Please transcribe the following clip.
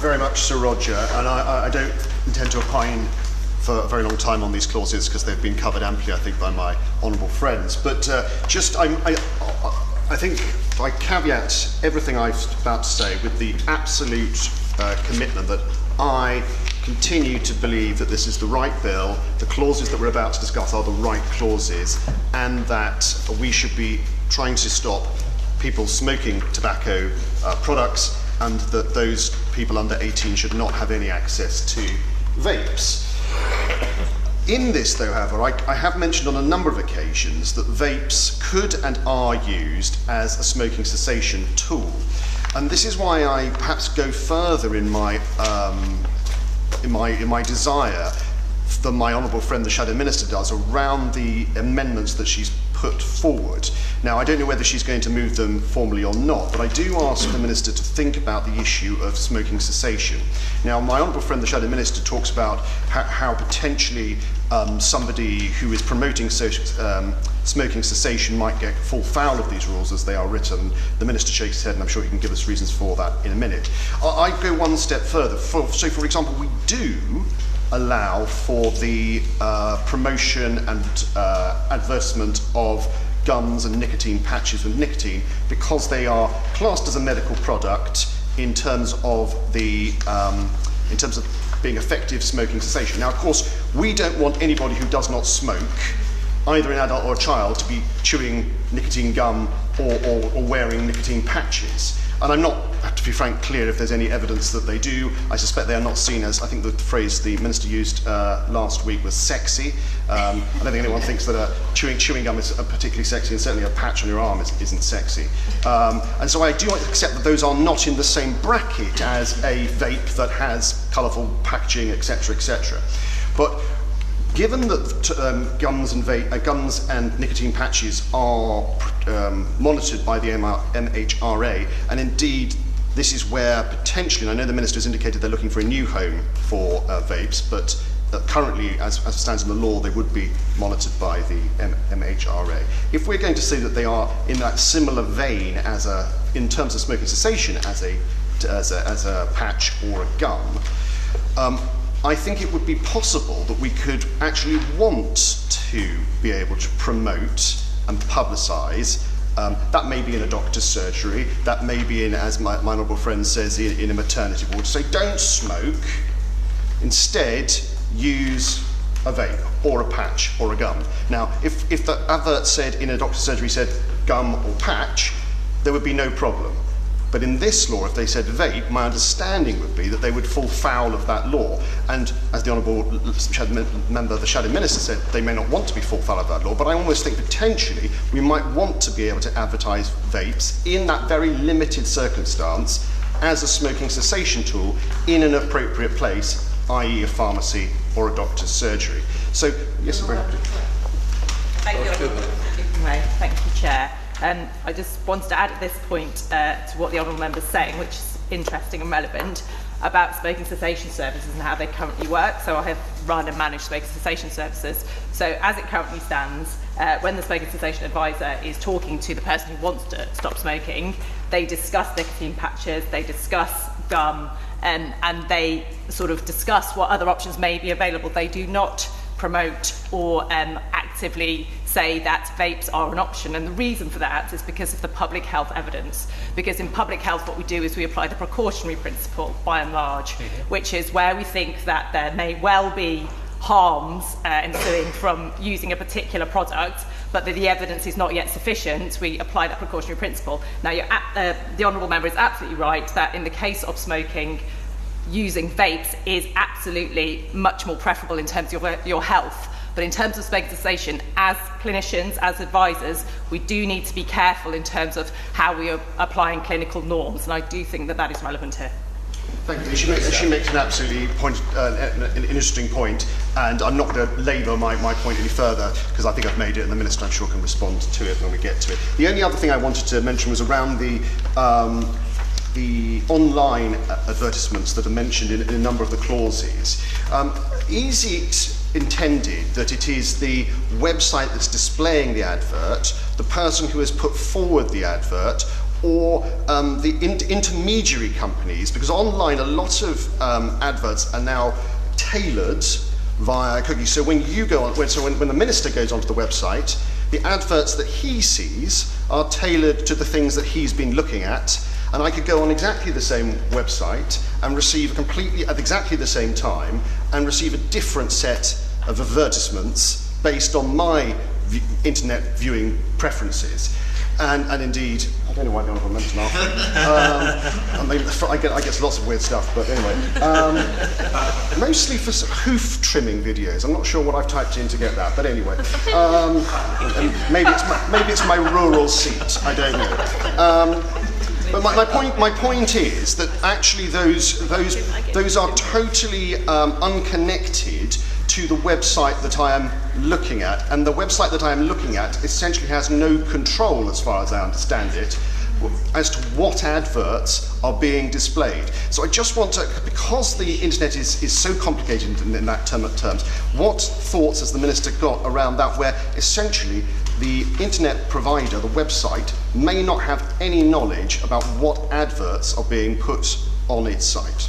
very much, Sir Roger, and I don't intend to opine for a very long time on these clauses because they've been covered amply, I think, by my honourable friends. But I think I caveat everything I was about to say with the absolute commitment that I continue to believe that this is the right bill, the clauses that we're about to discuss are the right clauses, and that we should be trying to stop people smoking tobacco products, and that those people under 18 should not have any access to vapes. In this, though, however, I have mentioned on a number of occasions that vapes could and are used as a smoking cessation tool. And this is why I perhaps go further in my desire than my honourable friend the Shadow Minister does around the amendments that she's put forward. Now, I don't know whether she's going to move them formally or not, but I do ask the Minister to think about the issue of smoking cessation. Now, my honourable friend the Shadow Minister talks about how potentially somebody who is promoting smoking cessation might fall foul of these rules as they are written. The Minister shakes his head, and I'm sure he can give us reasons for that in a minute. I'd go one step further. So, for example, we do allow for the promotion and advertisement of gums and nicotine patches with nicotine because they are classed as a medical product in terms of being effective smoking cessation. Now, of course, we don't want anybody who does not smoke, either an adult or a child, to be chewing nicotine gum or wearing nicotine patches. And I'm not, to be frank, clear if there's any evidence that they do. I suspect they are not seen as, I think the phrase the Minister used last week was sexy. I don't think anyone thinks that chewing gum is particularly sexy, and certainly a patch on your arm isn't sexy. And so I do accept that those are not in the same bracket as a vape that has colourful packaging, etc., etc. But given that gums and nicotine patches are monitored by the MHRA, and indeed this is where potentially, and I know the Minister has indicated they're looking for a new home for vapes, but currently, as it stands in the law, they would be monitored by the MHRA. If we're going to say that they are in that similar vein in terms of smoking cessation as a patch or a gum, I think it would be possible that we could actually want to be able to promote and publicise. That may be in a doctor's surgery, that may be in, as my honourable friend says, in a maternity ward. So don't smoke, instead use a vape or a patch or a gum. Now, if the advert said in a doctor's surgery said gum or patch, there would be no problem. But in this law, if they said vape, my understanding would be that they would fall foul of that law. And as the Honourable Member of the Shadow Minister said, they may not want to be fall foul of that law, but I almost think potentially we might want to be able to advertise vapes in that very limited circumstance as a smoking cessation tool in an appropriate place, i.e. a pharmacy or a doctor's surgery. So, yes, I'm very happy. Thank you. Thank you, Chair. I just wanted to add at this point to what the Honourable Member is saying, which is interesting and relevant, about smoking cessation services and how they currently work. So I have run and managed smoking cessation services. So as it currently stands, when the smoking cessation advisor is talking to the person who wants to stop smoking, they discuss nicotine patches, they discuss gum, and they sort of discuss what other options may be available. They do not promote or actively say that vapes are an option, and the reason for that is because of the public health evidence. Because in public health what we do is we apply the precautionary principle by and large, which is where we think that there may well be harms ensuing from using a particular product, but that the evidence is not yet sufficient, we apply that precautionary principle. Now, the Honourable Member is absolutely right that in the case of smoking, using vapes is absolutely much more preferable in terms of your health. But in terms of smoking cessation, as clinicians, as advisors, we do need to be careful in terms of how we are applying clinical norms, and I do think that that is relevant here. Thank you. She makes an absolutely an interesting point, and I'm not going to labour my point any further because I think I've made it, and the Minister, I'm sure, can respond to it when we get to it. The only other thing I wanted to mention was around the online advertisements that are mentioned in a number of the clauses. Is it intended that it is the website that's displaying the advert, the person who has put forward the advert, or the intermediary companies, because online a lot of adverts are now tailored via cookies. So when you go on, when the minister goes onto the website, the adverts that he sees are tailored to the things that he's been looking at, and I could go on exactly the same website and receive completely at exactly the same time and receive a different set of advertisements based on my internet viewing preferences. And indeed, I don't know why the honourable members laughing. I get lots of weird stuff, but anyway. Mostly for hoof trimming videos. I'm not sure what I've typed in to get that, but anyway. And maybe it's my rural seat. I don't know. But my point is that actually those are totally unconnected to the website that I am looking at, and the website that I am looking at essentially has no control, as far as I understand it, as to what adverts are being displayed. So I just want to, because the internet is so complicated in that terms, what thoughts has the Minister got around that, where essentially the internet provider, the website, may not have any knowledge about what adverts are being put on its site?